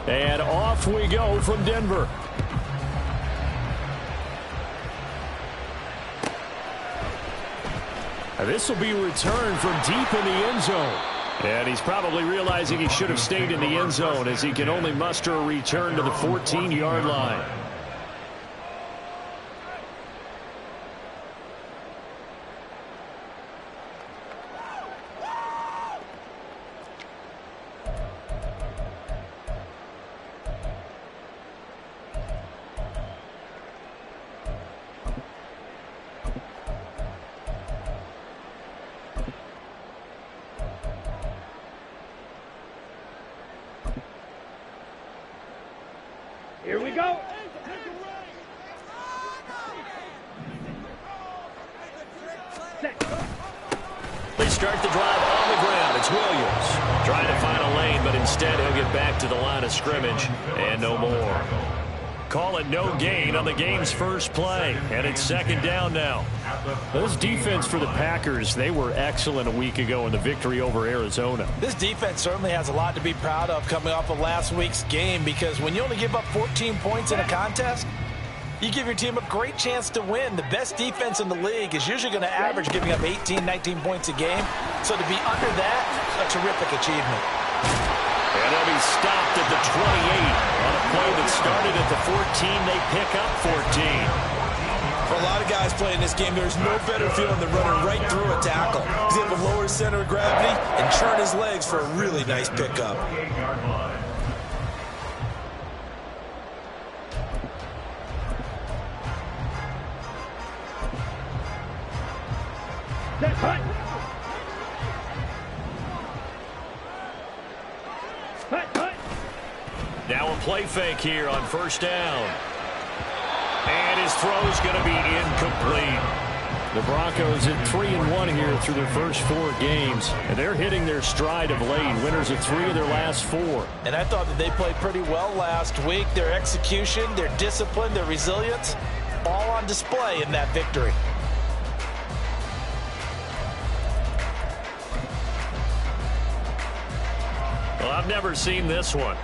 And off we go from Denver. This will be returned from deep in the end zone. And he's probably realizing he should have stayed in the end zone as he can only muster a return to the 14-yard line. Here we go. They start the drive on the ground. It's Williams trying to find a lane, but instead he'll get back to the line of scrimmage and no more. Call it no gain on the game's first play, and it's second down now. This defense for the Packers, they were excellent a week ago in the victory over Arizona. This defense certainly has a lot to be proud of coming off of last week's game, because when you only give up 14 points in a contest, you give your team a great chance to win. The best defense in the league is usually going to average giving up 18, 19 points a game. So to be under that, a terrific achievement. And they'll be stopped at the 28 on a play that started at the 14. They pick up 14. For a lot of guys playing this game, there's no better feeling than running right through a tackle. He's able to lower his center of gravity and turn his legs for a really nice pickup. Now a play fake here on first down. And his throw's going to be incomplete. The Broncos at 3-1 here through their first 4 games. And they're hitting their stride of late. Winners of 3 of their last 4. And I thought that they played pretty well last week. Their execution, their discipline, their resilience, all on display in that victory. Well, I've never seen this one.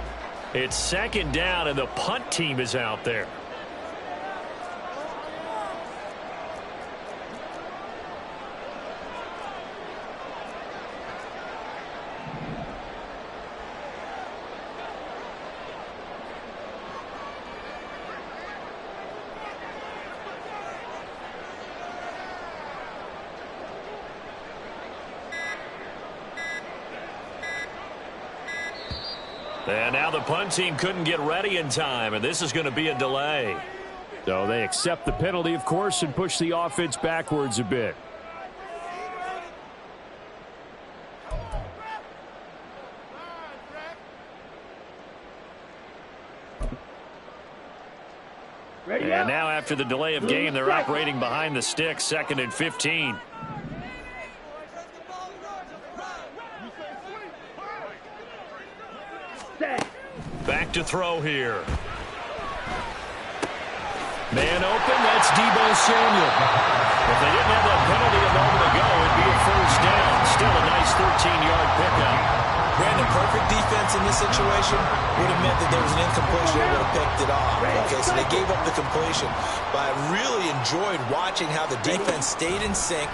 It's second down, and the punt team is out there. And now the punt team couldn't get ready in time, and this is going to be a delay. So they accept the penalty, of course, and push the offense backwards a bit. And now after the delay of game, they're operating behind the sticks, 2nd and 15. Back to throw here. Man open, that's Deebo Samuel. If they didn't have that penalty a moment ago, it'd be a first down. Still a nice 13-yard pickup. Brandon, perfect defense in this situation would have meant that there was an incompletion. They would have picked it off. Okay, so they gave up the completion. But I really enjoyed watching how the defense stayed in sync,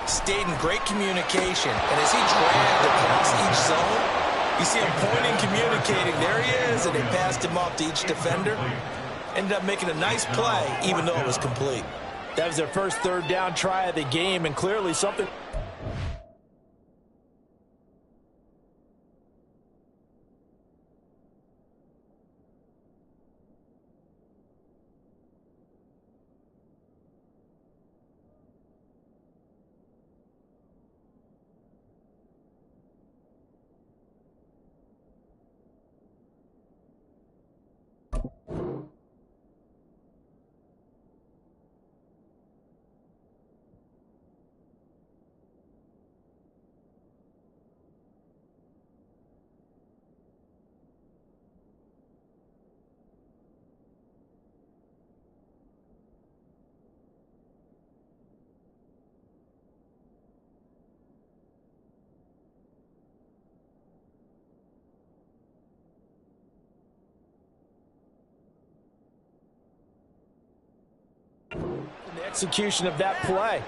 stayed in great communication, and as he dragged across each zone, you see him pointing, communicating. There he is, and they passed him off to each defender. Ended up making a nice play, even though it was complete. That was their first third down try of the game, and clearly something. execution of that play.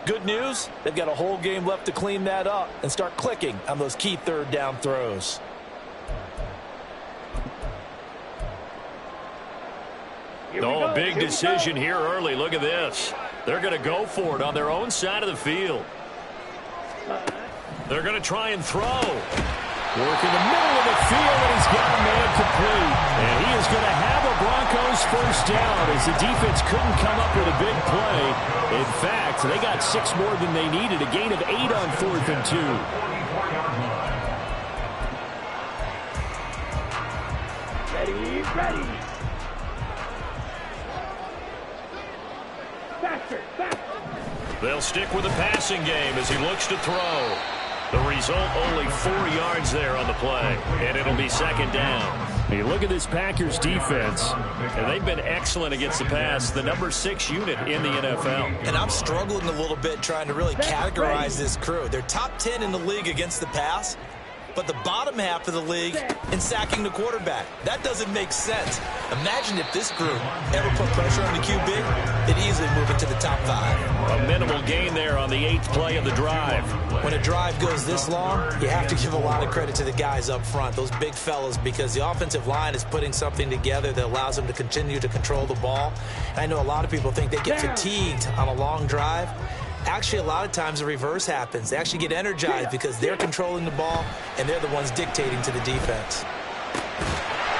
Good news, they've got a whole game left to clean that up and start clicking on those key third down throws. Oh, a big decision here early. Look at this. They're going to go for it on their own side of the field. They're going to try and throw. Work in the middle of the field, and he's got a man complete. And he is going to have a Broncos first down as the defense couldn't come up with a big play. In fact, they got 6 more than they needed, a gain of 8 on 4th and 2. Ready. Faster. They'll stick with the passing game as he looks to throw. The result, only 4 yards there on the play, and it'll be 2nd down. Hey, look at this Packers defense, and they've been excellent against the pass, the number 6 unit in the NFL. And I'm struggling a little bit trying to really categorize this crew. They're top 10 in the league against the pass, but the bottom half of the league in sacking the quarterback. That doesn't make sense. Imagine if this group ever put pressure on the QB, they'd easily move into the top 5. A minimal gain there on the 8th play of the drive. When a drive goes this long, you have to give a lot of credit to the guys up front, those big fellas, because the offensive line is putting something together that allows them to continue to control the ball. And I know a lot of people think they get fatigued on a long drive. Actually, a lot of times the reverse happens. They actually get energized because they're controlling the ball, and they're the ones dictating to the defense.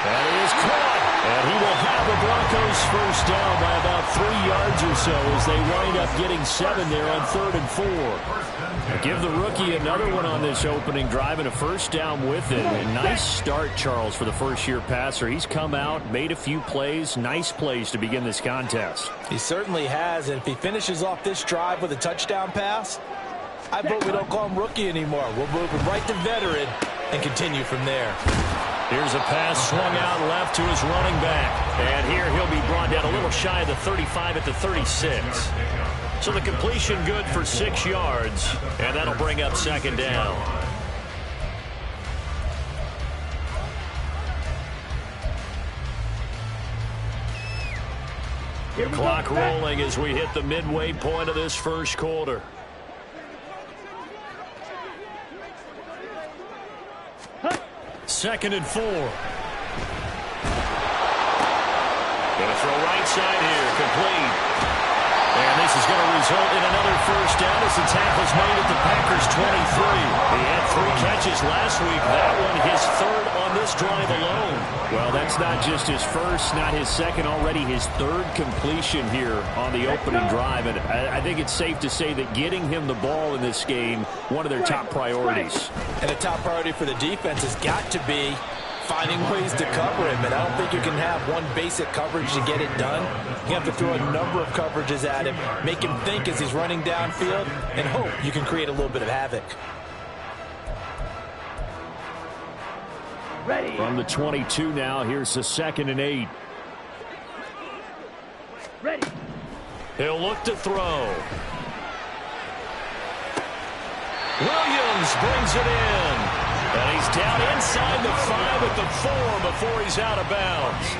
That is caught, and he will have the Broncos first down by about 3 yards or so as they wind up getting 7 there on 3rd and 4. Now give the rookie another one on this opening drive and a first down with it. A nice start, Charles, for the first-year passer. He's come out, made a few plays, nice plays to begin this contest. He certainly has, and if he finishes off this drive with a touchdown pass, I vote we don't call him rookie anymore. We'll move him right to veteran and continue from there. Here's a pass swung out left to his running back. And here he'll be brought down a little shy of the 35 at the 36. So the completion good for 6 yards, and that'll bring up 2nd down. Clock rolling as we hit the midway point of this first quarter. Second and 4. Going to throw right side here, complete. And this is going to result in another first down as the tackle's made at the Packers' 23. He had 3 catches last week. That one his 3rd on this drive alone. Well, that's not just his first, not his second, already his 3rd completion here on the opening drive. And I think it's safe to say that getting him the ball in this game, one of their top priorities. And a top priority for the defense has got to be finding ways to cover him. And I don't think you can have one basic coverage to get it done. You have to throw a number of coverages at him, make him think as he's running downfield, and hope you can create a little bit of havoc. Ready. From the 22 now, here's the 2nd and 8. Ready. He'll look to throw. Williams brings it in. And he's down inside the 5 at the 4 before he's out of bounds.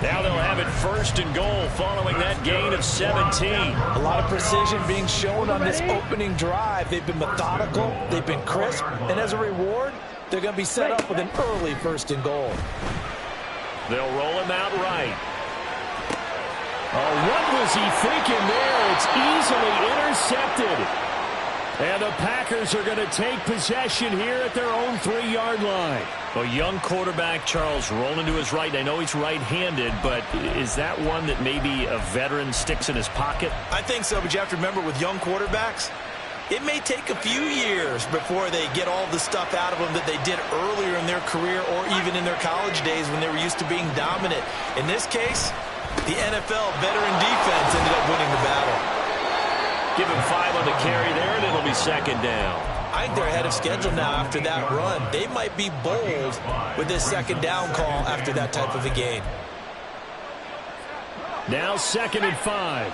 Now they'll have it 1st and goal following that gain of 17. A lot of precision being shown on this opening drive. They've been methodical, they've been crisp, and as a reward, they're going to be set up with an early 1st and goal. They'll roll him out right. Oh, what was he thinking there? It's easily intercepted. And the Packers are going to take possession here at their own 3-yard line. A young quarterback, Charles, rolling to his right. I know he's right-handed, but is that one that maybe a veteran sticks in his pocket? I think so, but you have to remember with young quarterbacks, it may take a few years before they get all the stuff out of them that they did earlier in their career or even in their college days when they were used to being dominant. In this case, the NFL veteran defense ended up winning the battle. Give him 5 on the carry there, and it'll be 2nd down. I think they're ahead of schedule now after that run. They might be bold with this 2nd down call after that type of a game. Now 2nd and 5.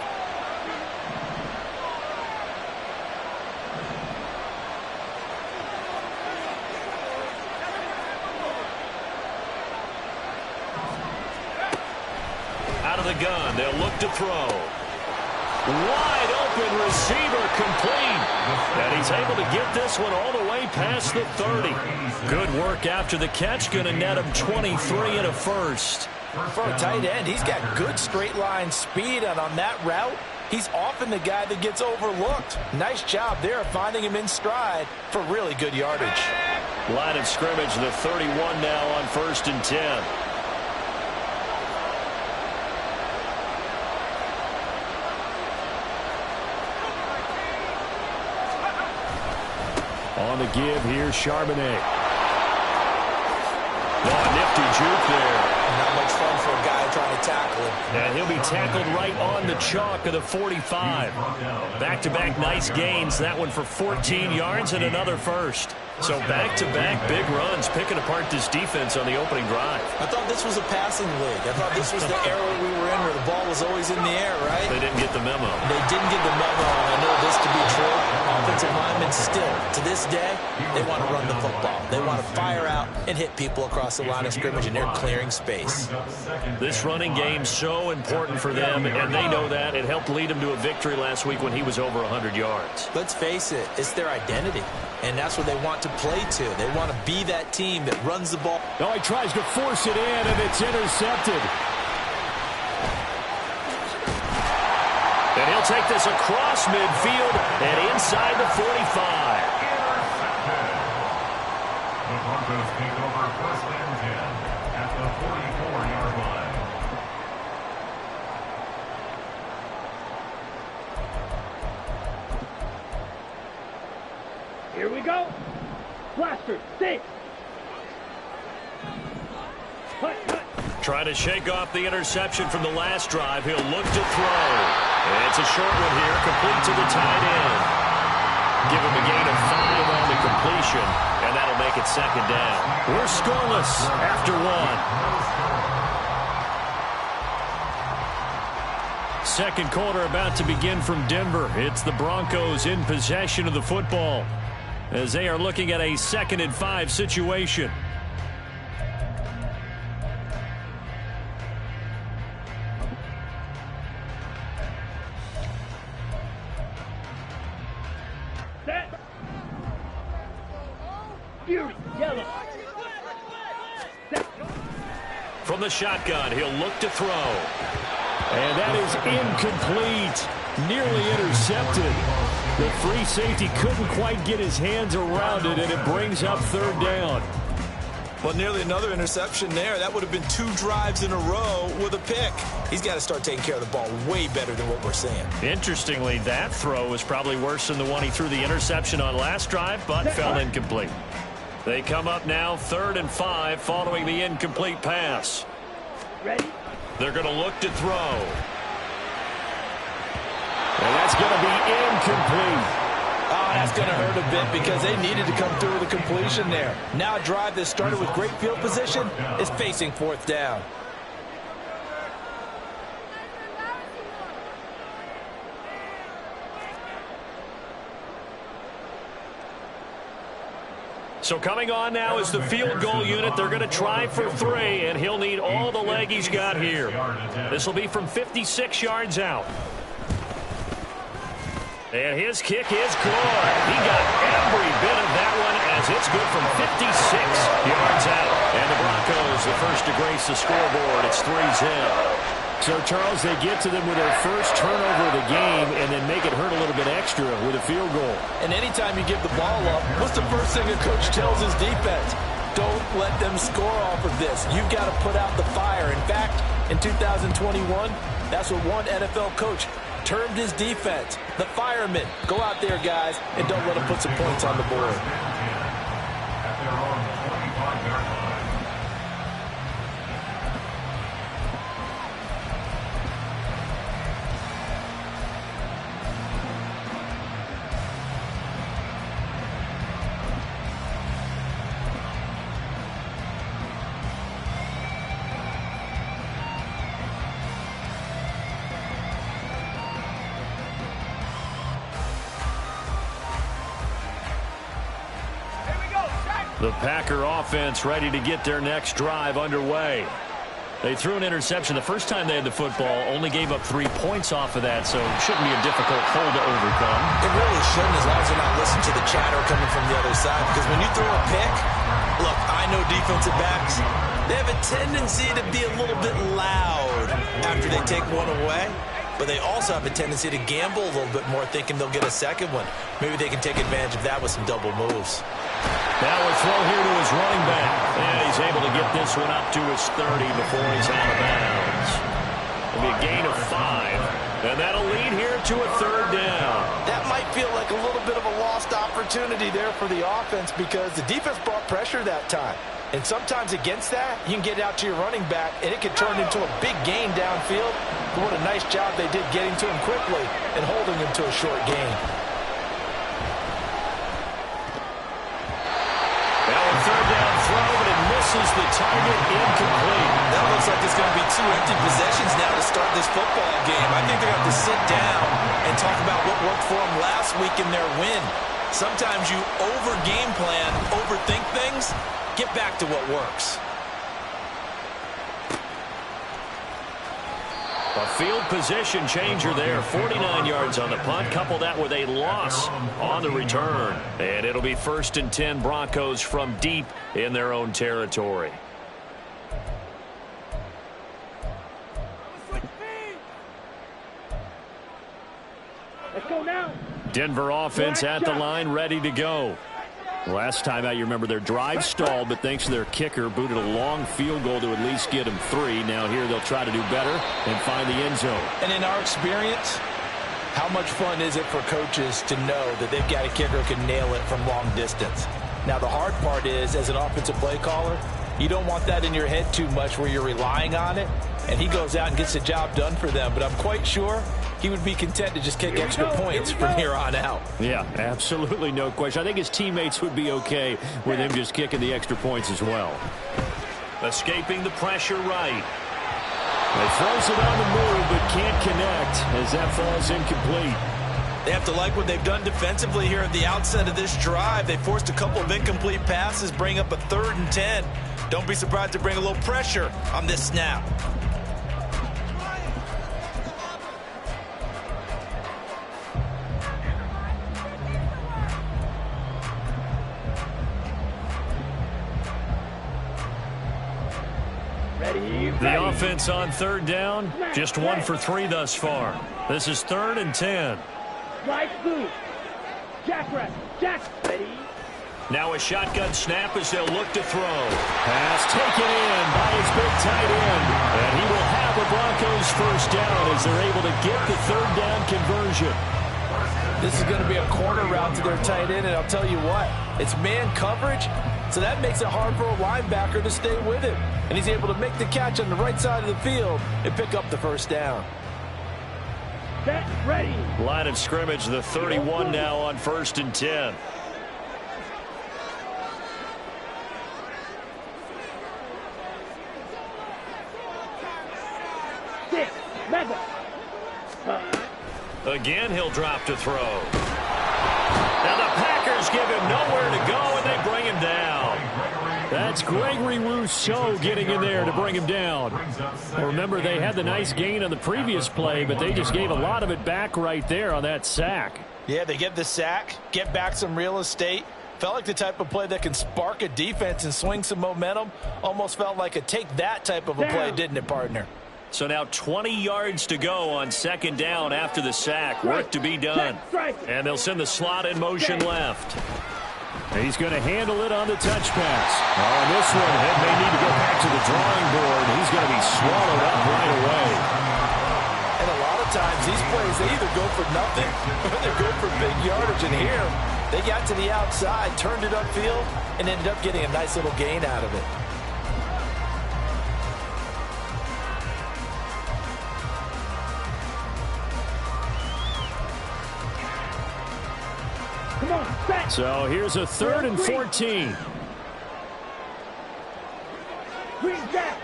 Out of the gun, they'll look to throw. Wide open receiver complete. And he's able to get this one all the way past the 30. Good work after the catch. Going to net him 23 and a first. For a tight end, he's got good straight line speed, and on that route, he's often the guy that gets overlooked. Nice job there finding him in stride for really good yardage. Line of scrimmage, the 31 now on 1st and 10. On the give here, Charbonnet. Oh, nifty juke there. Not much fun for a guy trying to tackle him. And he'll be tackled right on the chalk of the 45. Back-to-back nice gains. That one for 14 yards and another first. So back-to-back big runs, picking apart this defense on the opening drive. I thought this was a passing league. I thought this was the era we were in where the ball was always in the air, right? They didn't get the memo. They didn't get the memo, and I know this to be true. Offensive linemen still, to this day, they want to run the football. They want to fire out and hit people across the line of scrimmage, and they're clearing space. This running game's so important for them, and they know that. It helped lead them to a victory last week when he was over 100 yards. Let's face it, it's their identity, and that's what they want to play to. They want to be that team that runs the ball. Now he tries to force it in, and it's intercepted. And he'll take this across midfield and inside the 45. The Broncos take over 1st and 10 at the 44-yard line. Here we go. Blaster, stay. Hut, hut. Trying to shake off the interception from the last drive. He'll look to throw. And it's a short one here, complete to the tight end. Give him a gain of 5 on the completion, and that'll make it 2nd down. We're scoreless after 1. Second quarter about to begin from Denver. It's the Broncos in possession of the football as they are looking at a 2nd and 5 situation. Set. Fury, yellow. Set. From the shotgun, he'll look to throw. And that is incomplete. Nearly intercepted. The free safety couldn't quite get his hands around it, and it brings up 3rd down. Well, nearly another interception there. That would have been 2 drives in a row with a pick. He's got to start taking care of the ball way better than what we're seeing. Interestingly, that throw was probably worse than the one he threw the interception on last drive, but fell incomplete. They come up now 3rd and 5 following the incomplete pass. Ready? They're going to look to throw. And that's going to be incomplete. Oh, that's going to hurt a bit because they needed to come through with a completion there. Now a drive that started with great field position is facing 4th down. So coming on now is the field goal unit. They're going to try for 3, and he'll need all the leg he's got here. This will be from 56 yards out. And his kick is good. He got every bit of that one as it's good from 56 yards out. And the Broncos, the first to grace the scoreboard. It's 3-0. So, Charles, they get to them with their first turnover of the game and then make it hurt a little bit extra with a field goal. And anytime you give the ball up, what's the first thing a coach tells his defense? Don't let them score off of this. You've got to put out the fire. In fact, in 2021, that's what one NFL coach termed his defense. The firemen. Go out there, guys, and don't let them put some points on the board. At their own 25-yard line. The Packer offense ready to get their next drive underway. They threw an interception the first time they had the football, only gave up 3 points off of that, so it shouldn't be a difficult hole to overcome. It really shouldn't, as long as they're not listening to the chatter coming from the other side, because when you throw a pick, look, I know defensive backs, they have a tendency to be a little bit loud after they take one away, but they also have a tendency to gamble a little bit more, thinking they'll get a second one. Maybe they can take advantage of that with some double moves. Now a throw here to his running back. And he's able to get this one up to his 30 before he's out of bounds. It'll be a gain of 5. And that'll lead here to a 3rd down. That might feel like a little bit of a lost opportunity there for the offense because the defense brought pressure that time. And sometimes against that, you can get out to your running back, and it can turn into a big gain downfield. But what a nice job they did getting to him quickly and holding him to a short gain. Now a 3rd down throw, but it misses the target, incomplete. That looks like it's going to be 2 empty possessions now to start this football game. I think they're going to have to sit down and talk about what worked for them last week in their win. Sometimes you over-game plan, overthink things. Get back to what works. A field position changer there. 49 yards on the punt. Couple that with a loss on the return. And it'll be 1st and 10 Broncos from deep in their own territory. Let's go now. Denver offense at the line, ready to go. Last time out, you remember their drive stalled, but thanks to their kicker, booted a long field goal to at least get them 3. Now here they'll try to do better and find the end zone. And in our experience, how much fun is it for coaches to know that they've got a kicker who can nail it from long distance? Now, the hard part is, as an offensive play caller, you don't want that in your head too much where you're relying on it, and he goes out and gets the job done for them. But I'm quite sure he would be content to just kick extra points from here on out. Yeah, absolutely no question. I think his teammates would be okay with him just kicking the extra points as well. Escaping the pressure right. He throws it on the move, but can't connect as that falls incomplete. They have to like what they've done defensively here at the outset of this drive. They forced a couple of incomplete passes, bring up a 3rd and 10. Don't be surprised to bring a little pressure on this snap. The offense on 3rd down, just 1 for 3 thus far. This is 3rd and 10. Slide through. Jack, ready. Now a shotgun snap as they'll look to throw. Pass taken in by his big tight end. And he will have a Broncos 1st down as they're able to get the 3rd down conversion. This is going to be a corner route to their tight end, and I'll tell you what, it's man coverage, so that makes it hard for a linebacker to stay with him. And he's able to make the catch on the right side of the field and pick up the 1st down. Set, ready. Line of scrimmage, the 31 now on 1st and 10. Six, level. Again, he'll drop to throw. Now the Packers give him nowhere to go, and they bring him down. That's Gregory Rousseau getting in there to bring him down. Well, remember, they had the nice gain on the previous play, but they just gave a lot of it back right there on that sack. Yeah, they get the sack, get back some real estate. Felt like the type of play that can spark a defense and swing some momentum. Almost felt like a take that type of a play, didn't it, partner? So now 20 yards to go on 2nd down after the sack. Work to be done. And they'll send the slot in motion left. He's going to handle it on the touch pass. On this one, he may need to go back to the drawing board. He's going to be swallowed up right away. And a lot of times, these plays, they either go for nothing or they go for big yardage. And here, they got to the outside, turned it upfield, and ended up getting a nice little gain out of it. Come on, set. So here's a 3rd and 14. Green, jack,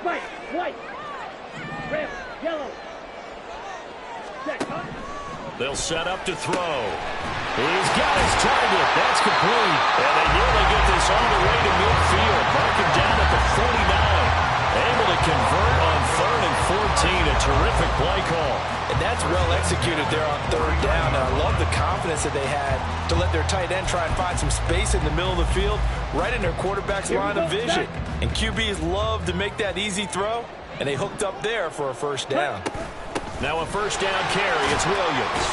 white, red, yellow. Set, huh? They'll set up to throw. He's got his target. That's complete. And they nearly get this all the way to midfield. Mark him down at the 49. Able to convert a terrific play call. And that's well executed there on third down. And I love the confidence that they had to let their tight end try and find some space in the middle of the field, right in their quarterback's line of vision. And QBs love to make that easy throw, and they hooked up there for a first down. Now a first down carry. It's Williams.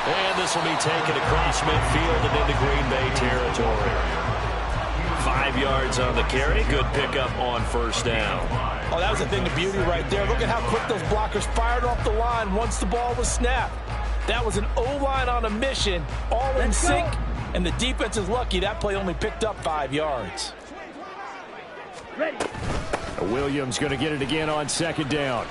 And this will be taken across midfield and into Green Bay territory. 5 yards on the carry. Good pickup on first down. Oh, that was a thing of beauty right there. Look at how quick those blockers fired off the line once the ball was snapped. That was an O-line on a mission, all in sync, and the defense is lucky that play only picked up 5 yards. Ready. Williams going to get it again on second down.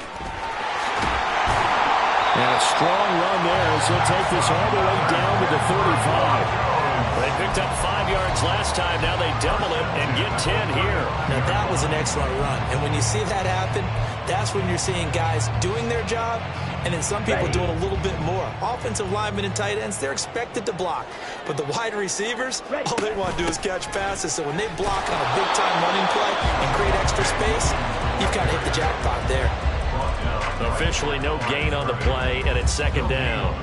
And a strong run there as he'll take this all the way down to the 35. They picked up 5 yards last time. Now they double it and get 10 here. Now that was an excellent run. And when you see that happen, that's when you're seeing guys doing their job and then some people doing a little bit more. Offensive linemen and tight ends, they're expected to block. But the wide receivers, all they want to do is catch passes. So when they block on a big-time running play and create extra space, you've got to hit the jackpot there. Officially no gain on the play, and it's second down.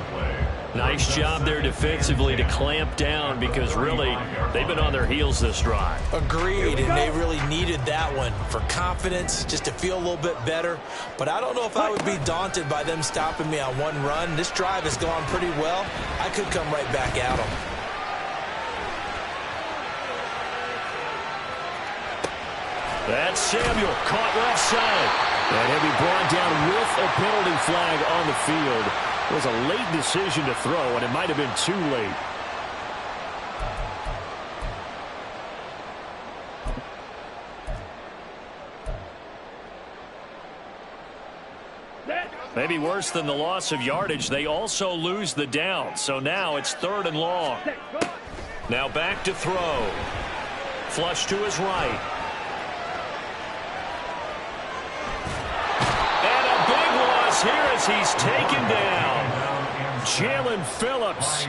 Nice job there defensively to clamp down because really they've been on their heels this drive. Agreed, and they really needed that one for confidence, just to feel a little bit better. But I don't know if I would be daunted by them stopping me on one run. This drive has gone pretty well. I could come right back at them. That's Samuel caught left side. And he'll be brought down with a penalty flag on the field. It was a late decision to throw, and it might have been too late. Maybe worse than the loss of yardage, they also lose the down. So now it's 3rd and long. Now back to throw. Flush to his right. Here as he's taken down. Jalen Phillips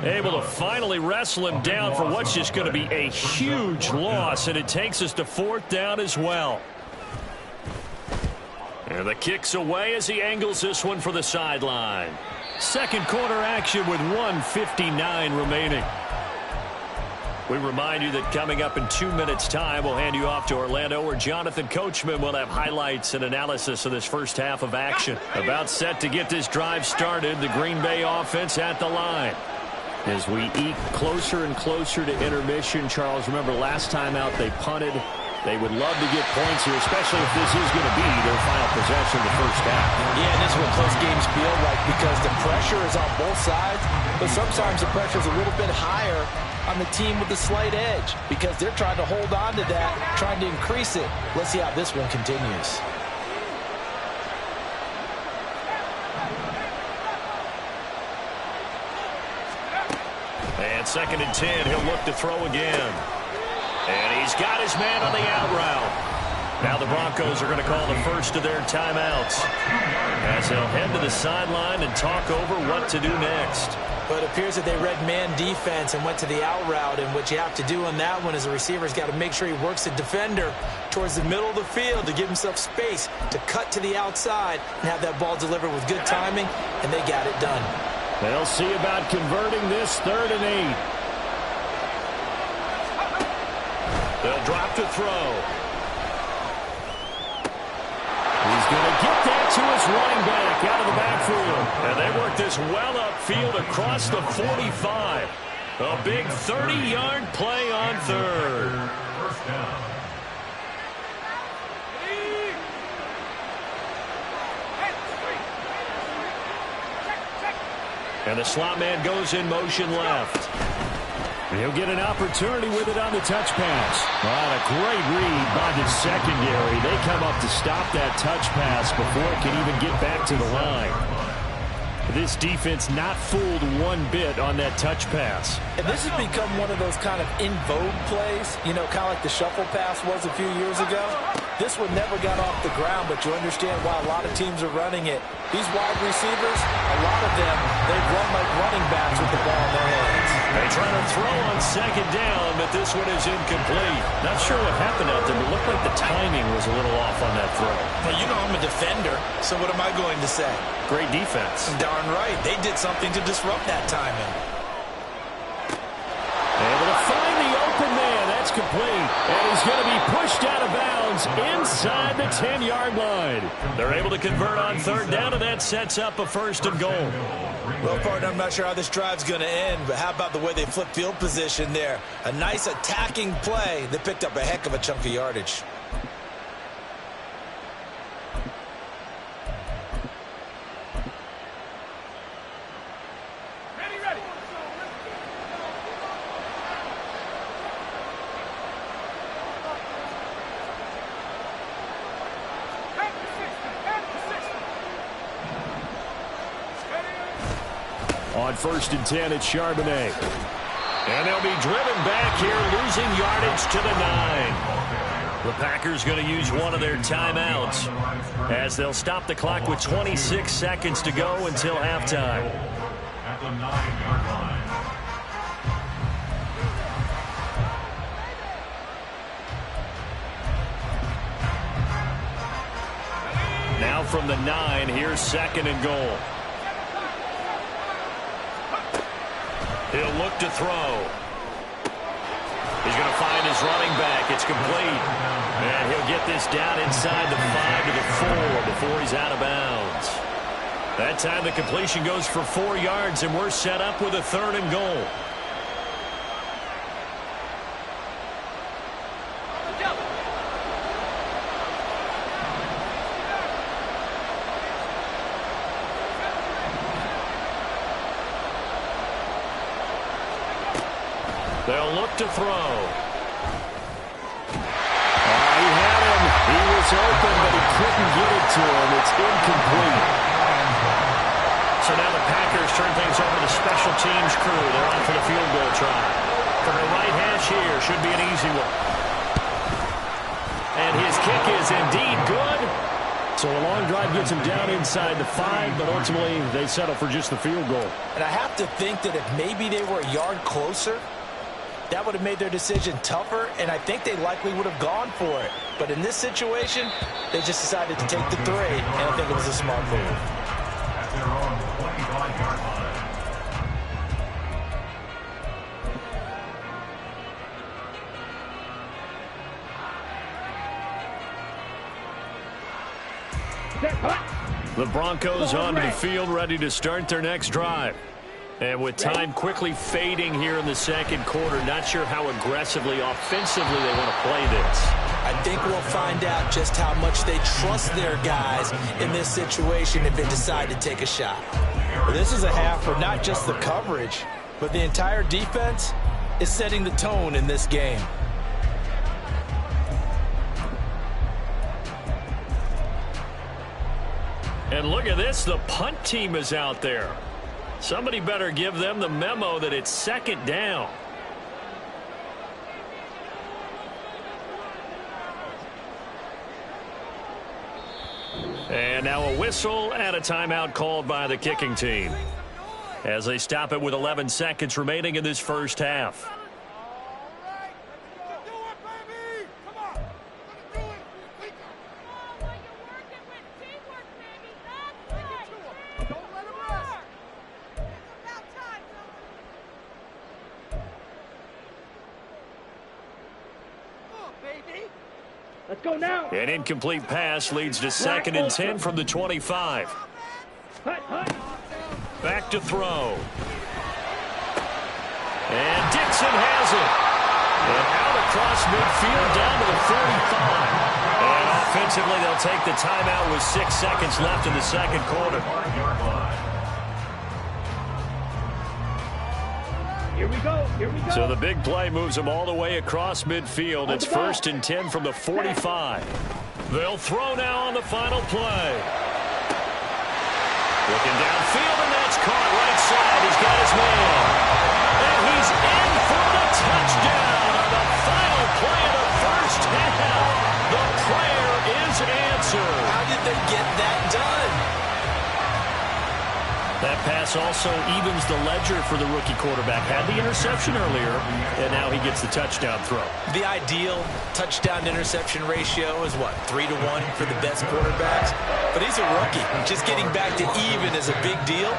able to finally wrestle him down for what's just going to be a huge loss, and it takes us to 4th down as well. And the kick's away as he angles this one for the sideline. Second quarter action with 1:59 remaining. We remind you that coming up in 2 minutes' time, we'll hand you off to Orlando, where Jonathan Coachman will have highlights and analysis of this first half of action. About set to get this drive started, the Green Bay offense at the line. As we eke closer and closer to intermission, Charles, remember last time out they punted. They would love to get points here, especially if this is going to be their final possession of the first half. Yeah, and this is what close games feel like because the pressure is on both sides, but sometimes the pressure is a little bit higher on the team with the slight edge because they're trying to hold on to that, trying to increase it. Let's see how this one continues. And 2nd and 10, he'll look to throw again. And he's got his man on the out route. Now the Broncos are going to call the first of their timeouts as they'll head to the sideline and talk over what to do next. But it appears that they read man defense and went to the out route, and what you have to do on that one is the receiver's got to make sure he works the defender towards the middle of the field to give himself space to cut to the outside and have that ball delivered with good timing, and they got it done. They'll see about converting this 3rd and 8. They'll drop to throw. He's going to get that to his running back out of the backfield. And they work this well upfield across the 45. A big 30-yard play on 3rd. First down. And the slot man goes in motion left. He'll get an opportunity with it on the touch pass. Well, a great read by the secondary. They come up to stop that touch pass before it can even get back to the line. This defense not fooled one bit on that touch pass. And this has become one of those kind of in vogue plays, you know, kind of like the shuffle pass was a few years ago. This one never got off the ground, but you understand why a lot of teams are running it. These wide receivers, a lot of them, they run like running backs with the ball in their hands. They try to throw on second down, but this one is incomplete. Not sure what happened out there, but it looked like the timing was a little off on that throw. Well, you know I'm a defender, so what am I going to say? Great defense. Darn right. They did something to disrupt that timing. Able to find the open man. That's complete. And he's going to be pushed out of bounds inside the 10-yard line. They're able to convert on third down, and that sets up a first and goal. Well, partner, I'm not sure how this drive's going to end, but how about the way they flip field position there? A nice attacking play. They picked up a heck of a chunk of yardage. On first and 10, it's Charbonnet. And they'll be driven back here, losing yardage to the 9. The Packers going to use one of their timeouts as they'll stop the clock with 26 seconds to go until halftime. At the 9-yard line. Now from the 9, here's second and goal. He'll look to throw. He's going to find his running back. It's complete. And he'll get this down inside the 5 to the 4 before he's out of bounds. That time the completion goes for 4 yards, and we're set up with a third and goal. They'll look to throw. He had him. He was open, but he couldn't get it to him. It's incomplete. So now the Packers turn things over to the special teams crew. They're on for the field goal try. From the right hash here, should be an easy one. And his kick is indeed good. So a long drive gets him down inside the 5, but ultimately they settle for just the field goal. And I have to think that if maybe they were a yard closer, that would have made their decision tougher, and I think they likely would have gone for it. But in this situation, they just decided to take the 3, and I think it was a smart move. At their own 25-yard line. The Broncos onto the field, ready to start their next drive. And with time quickly fading here in the second quarter, not sure how aggressively, offensively they want to play this. I think we'll find out just how much they trust their guys in this situation if they decide to take a shot. Well, this is a half where not just the coverage, but the entire defense is setting the tone in this game. And look at this, the punt team is out there. Somebody better give them the memo that it's second down. And now a whistle and a timeout called by the kicking team as they stop it with 11 seconds remaining in this first half. Let's go now. An incomplete pass leads to second and 10 from the 25. Back to throw. And Dixon has it. And out across midfield down to the 35. And offensively, they'll take the timeout with 6 seconds left in the second quarter. Here we go. Here we go. So the big play moves them all the way across midfield. It's first and 10 from the 45. They'll throw now on the final play. Looking downfield, and that's caught right side. He's got his man. And he's in for the touchdown on the final play of the first half. The prayer is answered. How did they get that done? That pass also evens the ledger for the rookie quarterback. Had the interception earlier, and now he gets the touchdown throw. The ideal touchdown-interception ratio is, what, 3 to 1 for the best quarterbacks? But he's a rookie. Just getting back to even is a big deal.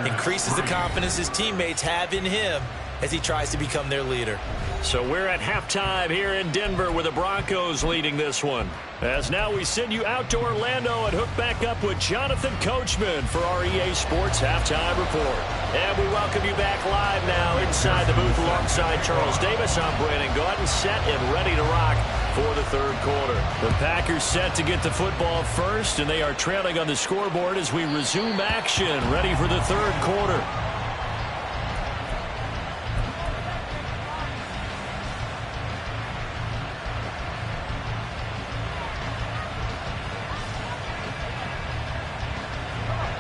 Increases the confidence his teammates have in him as he tries to become their leader. So we're at halftime here in Denver with the Broncos leading this one. As now we send you out to Orlando and hook back up with Jonathan Coachman for our EA Sports Halftime Report. And we welcome you back live now inside the booth alongside Charles Davis. I'm Brandon Gaudin, set and ready to rock for the third quarter. The Packers set to get the football first, and they are trailing on the scoreboard as we resume action, ready for the third quarter.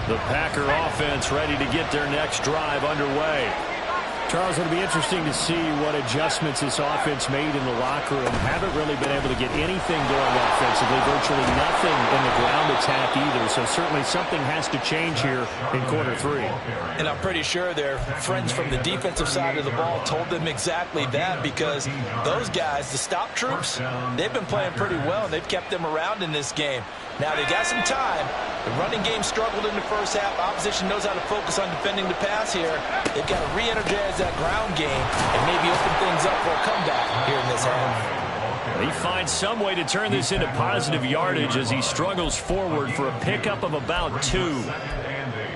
The Packer offense ready to get their next drive underway. Charles, it'll be interesting to see what adjustments this offense made in the locker room. Haven't really been able to get anything going offensively, virtually nothing in the ground attack either. So certainly something has to change here in quarter three. And I'm pretty sure their friends from the defensive side of the ball told them exactly that, because those guys, the stop troops, they've been playing pretty well, and they've kept them around in this game. Now they got some time. The running game struggled in the first half. Opposition knows how to focus on defending the pass here. They've got to re-energize that ground game and maybe open things up for a comeback here in this half. He finds some way to turn this into positive yardage as he struggles forward for a pickup of about 2.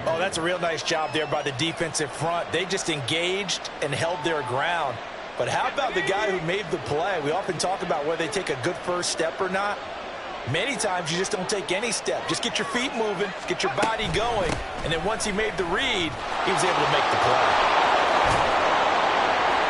Oh, that's a real nice job there by the defensive front. They just engaged and held their ground. But how about the guy who made the play? We often talk about whether they take a good first step or not. Many times you just don't take any step. Just get your feet moving, get your body going, and then once he made the read, he was able to make the play.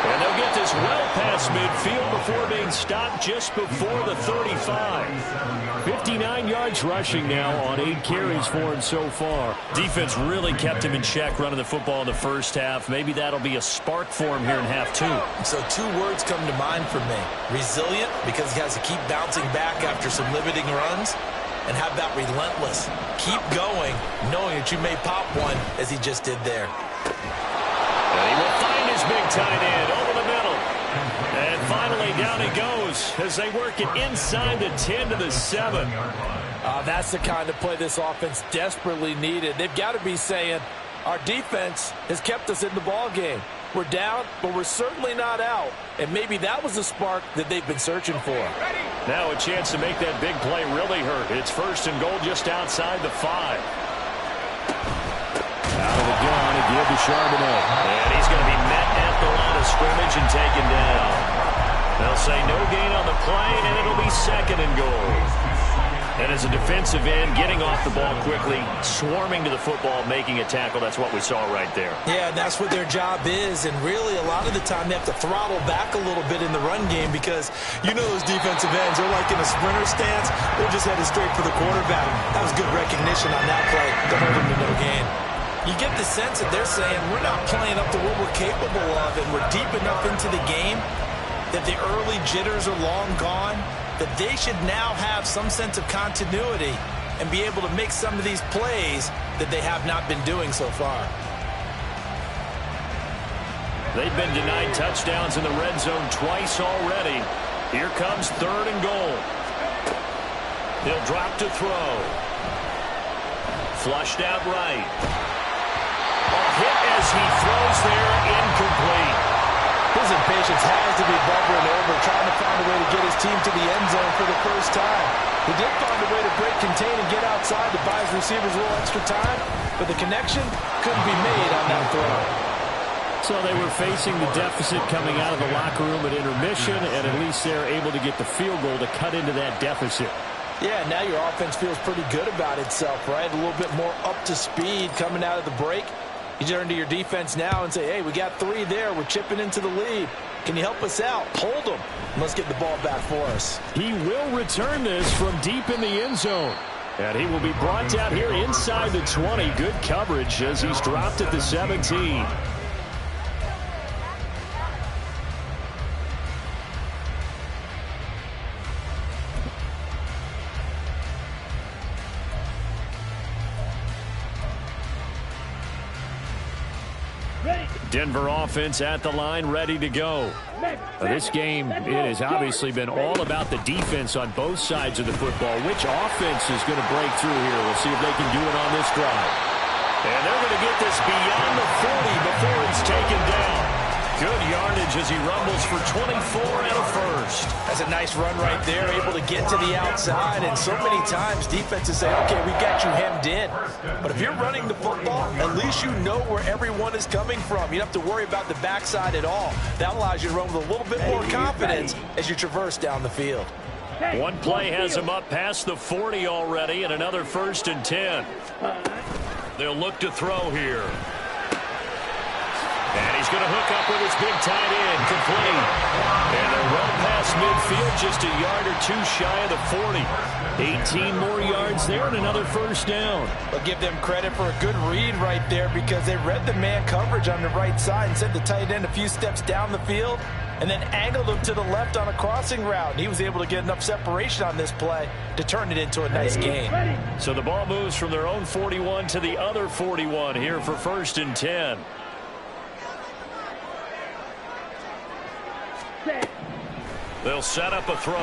And they'll get this well past midfield before being stopped just before the 35. 59 yards rushing now on 8 carries for him so far. Defense really kept him in check running the football in the first half. Maybe that'll be a spark for him here in half 2. So 2 words come to mind for me. Resilient, because he has to keep bouncing back after some limiting runs. And how about relentless? Keep going, knowing that you may pop one as he just did there. And he will find his big tight end over the middle. And finally, down he goes as they work it inside the 10 to the 7. That's the kind of play this offense desperately needed. They've got to be saying, our defense has kept us in the ball game. We're down, but we're certainly not out. And maybe that was the spark that they've been searching for. Now a chance to make that big play really hurt. It's first and goal just outside the 5. Out of the gun, a give to Charbonnet. And he's going to be met at the line of scrimmage and taken down. They'll say no gain on the play, and it'll be second and goal. And as a defensive end, getting off the ball quickly, swarming to the football, making a tackle, that's what we saw right there. Yeah, that's what their job is, and really a lot of the time they have to throttle back a little bit in the run game, because you know those defensive ends, they're like in a sprinter stance, they're just headed straight for the quarterback. That was good recognition on that play to hold him to no gain. You get the sense that they're saying we're not playing up to what we're capable of, and we're deep enough into the game that the early jitters are long gone, that they should now have some sense of continuity and be able to make some of these plays that they have not been doing so far. They've been denied touchdowns in the red zone twice already. Here comes third and goal. He'll drop to throw. Flushed out right. A hit as he throws there, incomplete. His impatience has to be bubbling over, trying to find a way to get his team to the end zone for the first time. He did find a way to break contain and get outside to buy his receivers a little extra time, but the connection couldn't be made on that throw. So they were facing the deficit coming out of the locker room at intermission, and at least they're able to get the field goal to cut into that deficit. Yeah, now your offense feels pretty good about itself, right? A little bit more up to speed coming out of the break. You turn to your defense now and say, hey, we got 3 there. We're chipping into the lead. Can you help us out? Hold them. Let's get the ball back for us. He will return this from deep in the end zone. And he will be brought down here inside the 20. Good coverage as he's dropped at the 17. Denver offense at the line, ready to go. This game, it has obviously been all about the defense on both sides of the football. Which offense is going to break through here? We'll see if they can do it on this drive. And they're going to get this beyond the 40 before he's taken down. Good yardage as he rumbles for 24 and a first. That's a nice run right there, able to get to the outside. And so many times defenses say, okay, we got you hemmed in. But if you're running the football, at least you know where everyone is coming from. You don't have to worry about the backside at all. That allows you to run with a little bit more confidence as you traverse down the field. One play has him up past the 40 already, and another 1st and 10. They'll look to throw here. And he's going to hook up with his big tight end, complete. And they're well past midfield, just a yard or two shy of the 40. 18 more yards there and another 1st down. I'll give them credit for a good read right there because they read the man coverage on the right side and sent the tight end a few steps down the field and then angled him to the left on a crossing route. He was able to get enough separation on this play to turn it into a nice gain. So the ball moves from their own 41 to the other 41 here for 1st and 10. They'll set up a throw.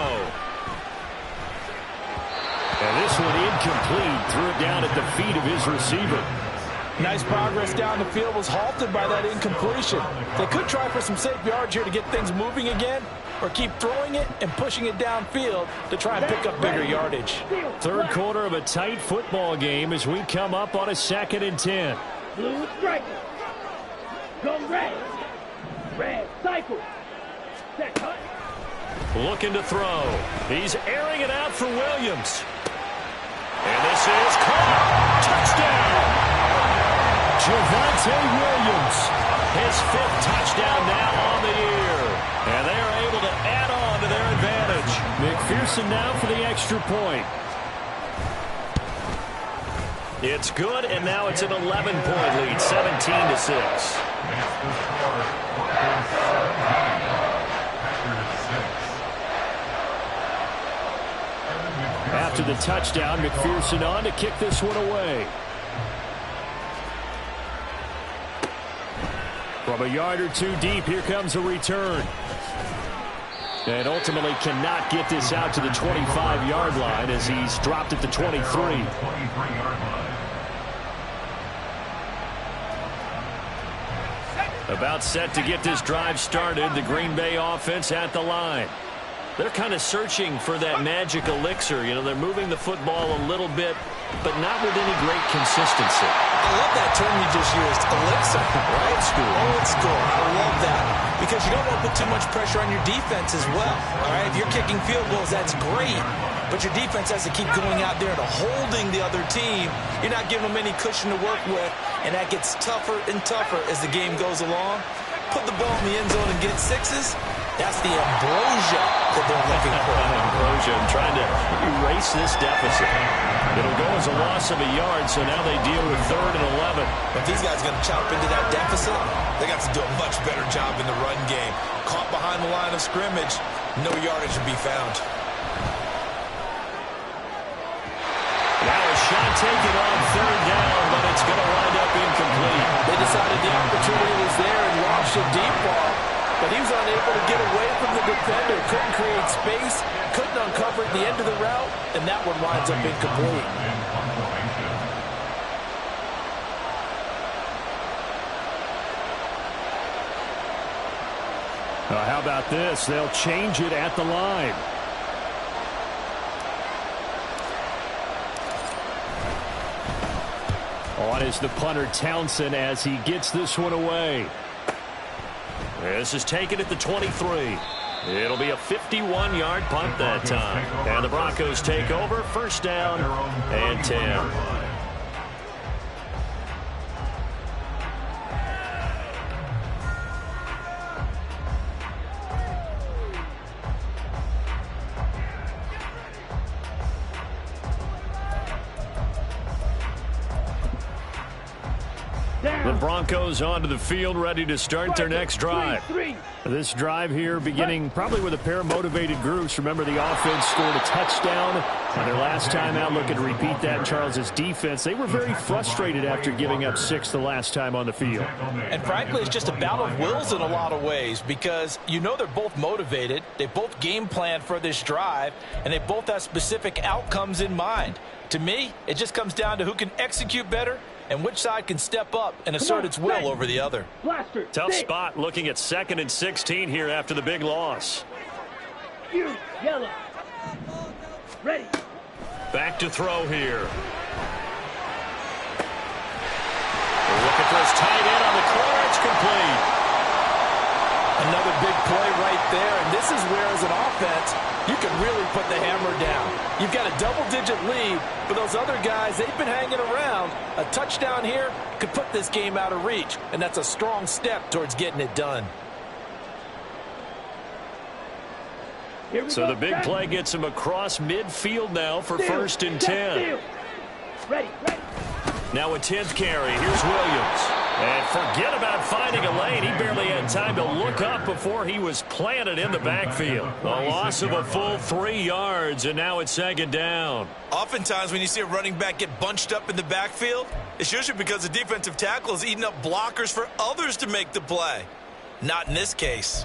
And this one incomplete. Threw it down at the feet of his receiver. Nice progress down the field, was halted by that incompletion. They could try for some safe yards here to get things moving again, or keep throwing it and pushing it downfield to try and pick up bigger yardage. Third quarter of a tight football game as we come up on a 2nd and 10. Blue striker. Go red. Red cycle. Set cut. Looking to throw. He's airing it out for Williams. And this is caught. Touchdown. Javonte Williams. His 5th touchdown now on the year. And they are able to add on to their advantage. McPherson now for the extra point. It's good, and now it's an 11-point lead, 17-6. After the touchdown, McPherson on to kick this one away. From a yard or two deep, here comes a return. And ultimately cannot get this out to the 25-yard line as he's dropped at the 23. About set to get this drive started, the Green Bay offense at the line. They're kind of searching for that magic elixir. You know, they're moving the football a little bit, but not with any great consistency. I love that term you just used, elixir. Old school. Old school. I love that because you don't want to put too much pressure on your defense as well. All right, if you're kicking field goals, that's great, but your defense has to keep going out there and holding the other team. You're not giving them any cushion to work with, and that gets tougher and tougher as the game goes along. Put the ball in the end zone and get 6s. That's the ambrosia that they're looking for. Ambrosia, and trying to erase this deficit. It'll go as a loss of a yard, so now they deal with 3rd and 11. If these guys are going to chop into that deficit, they got to do a much better job in the run game. Caught behind the line of scrimmage, no yardage to be found. Now a shot taken on 3rd down, but it's going to wind up incomplete. They decided the opportunity was there and launched a deep ball, but he was unable to get away from the defender. Couldn't create space, couldn't uncover at the end of the route, and that one winds up incomplete. How about this? They'll change it at the line. On is the punter Townsend as he gets this one away. This is taken at the 23. It'll be a 51-yard punt that time. And the Broncos take over, 1st down and 10. The Broncos onto the field, ready to start their next drive. This drive here beginning probably with a pair of motivated groups. Remember, the offense scored a touchdown on their last time out. Looking to repeat that. Charles's defense, they were very frustrated after giving up 6 the last time on the field. And frankly, it's just a battle of wills in a lot of ways, because you know they're both motivated. They both game plan for this drive, and they both have specific outcomes in mind. To me, it just comes down to who can execute better and which side can step up and assert its will over the other. Tough spot looking at 2nd and 16 here after the big loss. Yellow. Ready. Back to throw here. Looking for his tight end on the corner. It's complete. Another big play right there, and this is where, as an offense, you can really put the hammer down. You've got a double-digit lead, but those other guys, they've been hanging around. A touchdown here could put this game out of reach, and that's a strong step towards getting it done. So the big play gets him across midfield now for 1st and 10. Ready. Now a 10th carry. Here's Williams. And forget about finding a lane. He barely had time to look up before he was planted in the backfield. A loss of a full 3 yards, and now it's 2nd down. Oftentimes when you see a running back get bunched up in the backfield, it's usually because the defensive tackle is eating up blockers for others to make the play. Not in this case.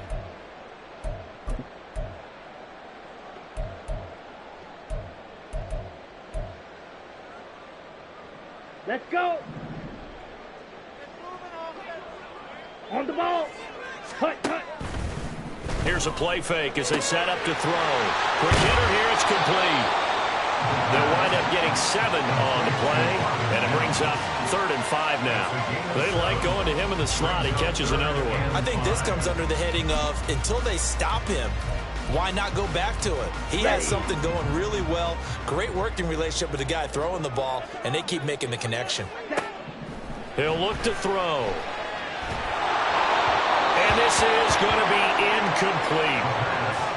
Let's go. On the ball. Cut. Here's a play fake as they set up to throw. Quick hitter here. It's complete. They'll wind up getting 7 on the play, and it brings up 3rd and 5 now. They like going to him in the slot. He catches another one. I think this comes under the heading of, until they stop him, why not go back to it? He has something going really well. Great working relationship with the guy throwing the ball, and they keep making the connection. He'll look to throw. And this is going to be incomplete.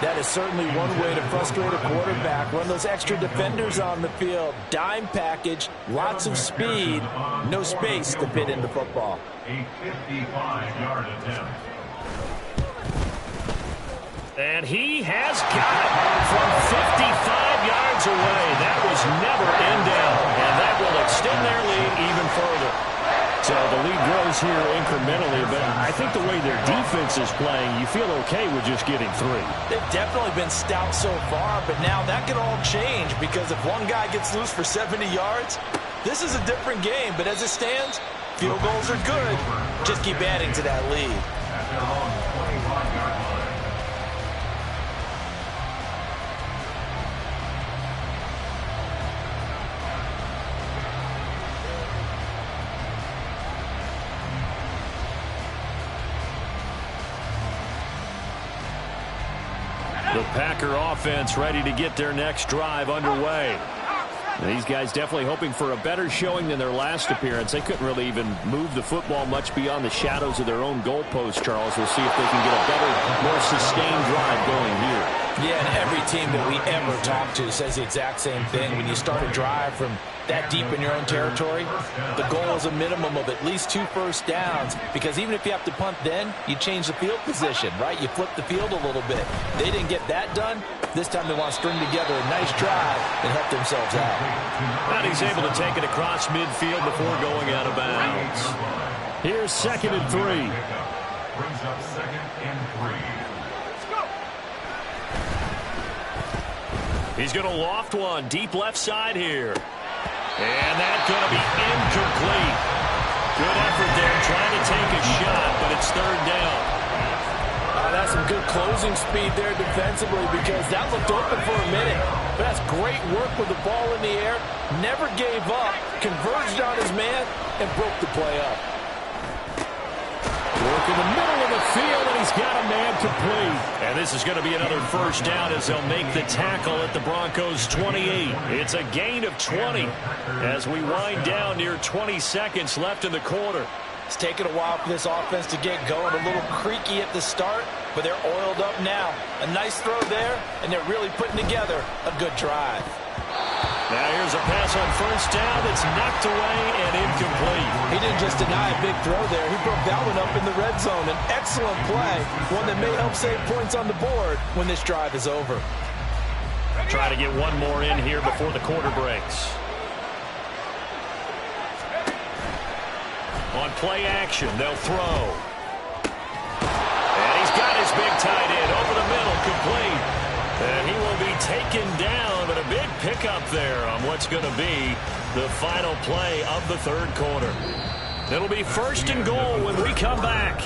That is certainly one way to frustrate a quarterback. Run those extra defenders on the field. Dime package, lots of speed, no space to fit into football. A 55-yard attempt. And he has got it from 55 yards away. That was never in doubt, and that will extend their lead even further. So the lead grows here incrementally, but I think the way their defense is playing, you feel okay with just getting 3. They've definitely been stout so far, but now that could all change, because if one guy gets loose for 70 yards, this is a different game. But as it stands, field goals are good. Just keep adding to that lead. At their own 25-yard line. The Packer offense ready to get their next drive underway. These guys definitely hoping for a better showing than their last appearance. They couldn't really even move the football much beyond the shadows of their own goalpost, Charles. We'll see if they can get a better, more sustained drive going here. Yeah, and every team that we ever talk to says the exact same thing. When you start a drive from that deep in your own territory, the goal is a minimum of at least 2 first downs, because even if you have to punt then, you change the field position, right? You flip the field a little bit. They didn't get that done. This time they want to string together a nice drive and help themselves out. And he's able to take it across midfield before going out of bounds. Here's 2nd and 3. Brings up 2nd and 3. He's going to loft one deep left side here. And that's going to be incomplete. Good effort there trying to take a shot, but it's 3rd down. That's some good closing speed there defensively, because that looked open for a minute. But that's great work with the ball in the air. Never gave up, converged on his man, and broke the play up. Work in the middle of the field, and he's got a man complete. And this is going to be another 1st down as they'll make the tackle at the Broncos' 28. It's a gain of 20 as we wind down near 20 seconds left in the quarter. It's taken a while for this offense to get going. A little creaky at the start, but they're oiled up now. A nice throw there, and they're really putting together a good drive. Now here's a pass on first down that's knocked away and incomplete. He didn't just deny a big throw there. He broke that one up in the red zone. An excellent play, one that may help save points on the board when this drive is over. Try to get one more in here before the quarter breaks. On play action, they'll throw. And he's got his big tight end over the middle, complete. And he will be taken down, but a big pickup there on what's going to be the final play of the third quarter. It'll be 1st and goal when we come back.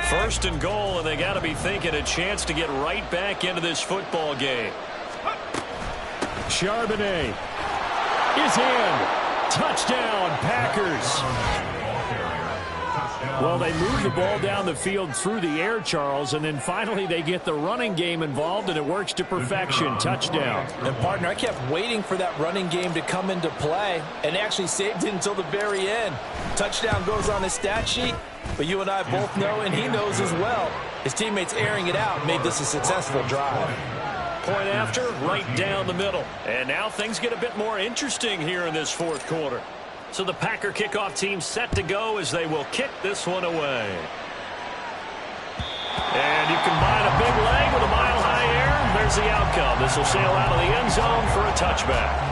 First and goal, and they got to be thinking a chance to get right back into this football game. Charbonnet is in. Touchdown, Packers. Well, they move the ball down the field through the air, Charles, and then finally they get the running game involved, and it works to perfection. Touchdown. And, partner, I kept waiting for that running game to come into play and actually saved it until the very end. Touchdown goes on his stat sheet, but you and I both know, and he knows as well, his teammates airing it out made this a successful drive. Point after, right down the middle. And now things get a bit more interesting here in this fourth quarter. So the Packer kickoff team set to go as they will kick this one away. And you combine a big leg with a mile-high air. There's the outcome. This will sail out of the end zone for a touchback.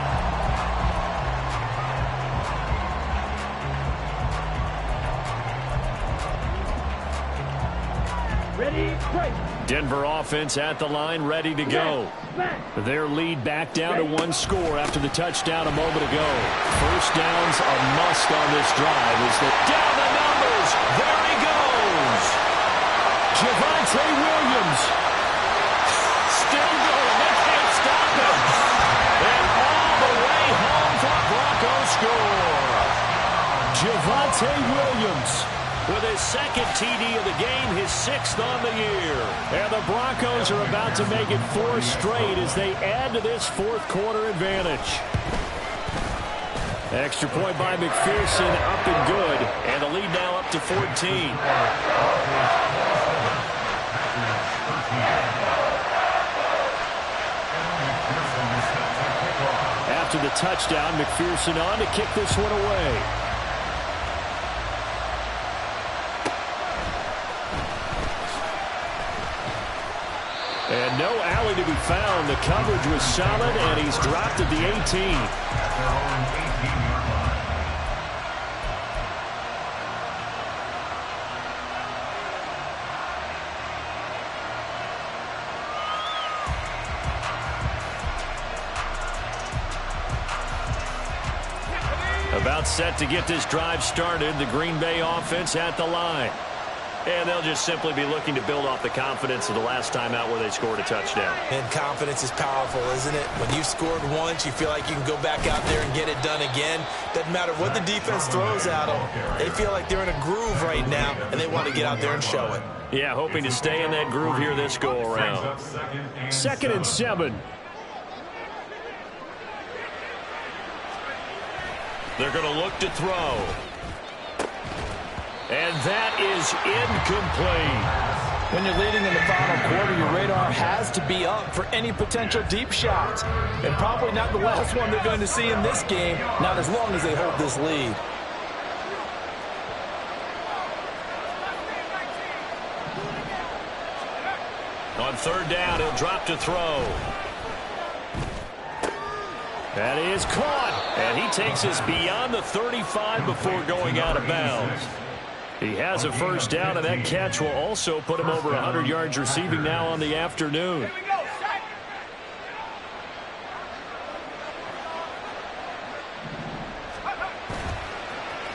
Ready, break. Denver offense at the line, ready to go. Their lead back down to one score after the touchdown a moment ago. First down's a must on this drive. Is that down the numbers? There he goes. Javonte Williams. Still going. They can't stop him. And all the way home for a Broncos score. Javonte Williams with his second TD of the game, his 6th on the year. And the Broncos are about to make it 4 straight as they add to this fourth quarter advantage. Extra point by McPherson, up and good. And the lead now up to 14. After the touchdown, McPherson on to kick this one away. And no alley to be found. The coverage was solid, and he's dropped at the 18. About set to get this drive started. The Green Bay offense at the line. And they'll just simply be looking to build off the confidence of the last time out where they scored a touchdown. And confidence is powerful, isn't it? When you've scored once, you feel like you can go back out there and get it done again. Doesn't matter what the defense throws at them. They feel like they're in a groove right now, and they want to get out there and show it. Yeah, hoping to stay in that groove here this go-around. 2nd and 7. They're going to look to throw. And that is incomplete. When you're leading in the final quarter, your radar has to be up for any potential deep shots. And probably not the last one they're going to see in this game, not as long as they hold this lead. On 3rd down, he'll drop to throw. That is caught. And he takes us beyond the 35 before going out of bounds. He has a first down, and that catch will also put him over 100 yards receiving now on the afternoon.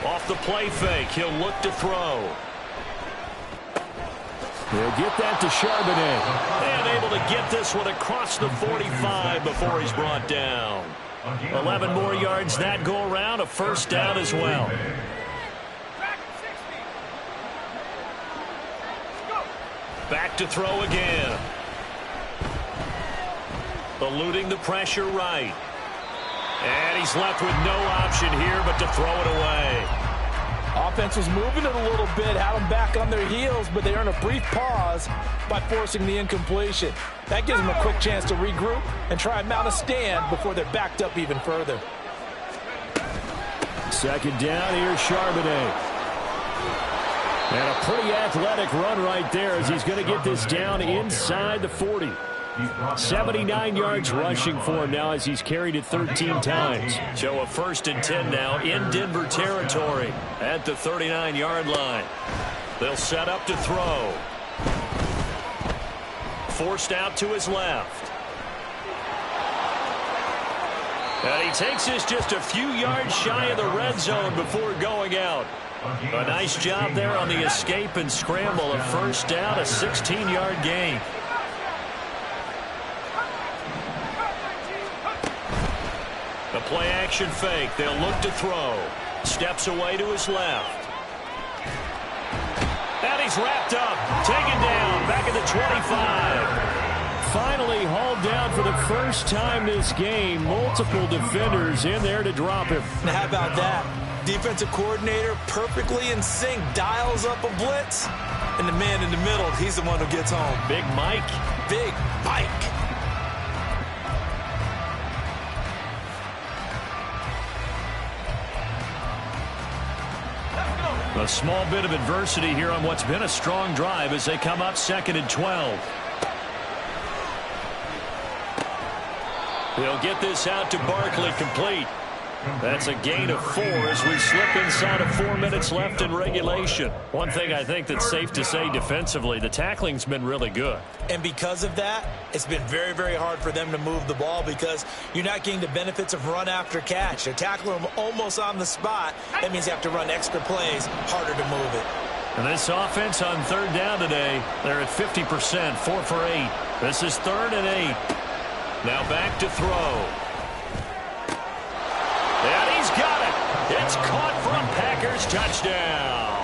Off the play fake, he'll look to throw. He'll get that to Charbonnet. And able to get this one across the 45 before he's brought down. 11 more yards that go around, a first down as well. Back to throw again. eluding the pressure right. And he's left with no option here but to throw it away. Offense was moving it a little bit, had them back on their heels, but they earned a brief pause by forcing the incompletion. That gives them a quick chance to regroup and try and mount a stand before they're backed up even further. Second down, here's Charbonnet. And a pretty athletic run right there as he's going to get this down inside the 40. 79 yards rushing for him now as he's carried it 13 times. So a 1st and 10 now in Denver territory at the 39-yard line. They'll set up to throw. Forced out to his left. And he takes this just a few yards shy of the red zone before going out. A nice job there on the escape and scramble. A 1st down, a 16-yard gain. The play-action fake. They'll look to throw. Steps away to his left. And he's wrapped up. Taken down. Back at the 25. Finally hauled down for the first time this game. Multiple defenders in there to drop him. Now, how about that? Defensive coordinator perfectly in sync. Dials up a blitz. And the man in the middle, he's the one who gets home. Big Mike. Big Mike. A small bit of adversity here on what's been a strong drive as they come up 2nd and 12. They'll get this out to Barkley, complete. That's a gain of 4 as we slip inside of 4 minutes left in regulation. One thing I think that's safe to say defensively, the tackling's been really good. And because of that, it's been very, very hard for them to move the ball because you're not getting the benefits of run after catch. They're tackling them almost on the spot. That means you have to run extra plays, harder to move it. And this offense on 3rd down today, they're at 50%, 4 for 8. This is 3rd and 8. Now back to throw. And he's got it. It's caught for a Packers touchdown.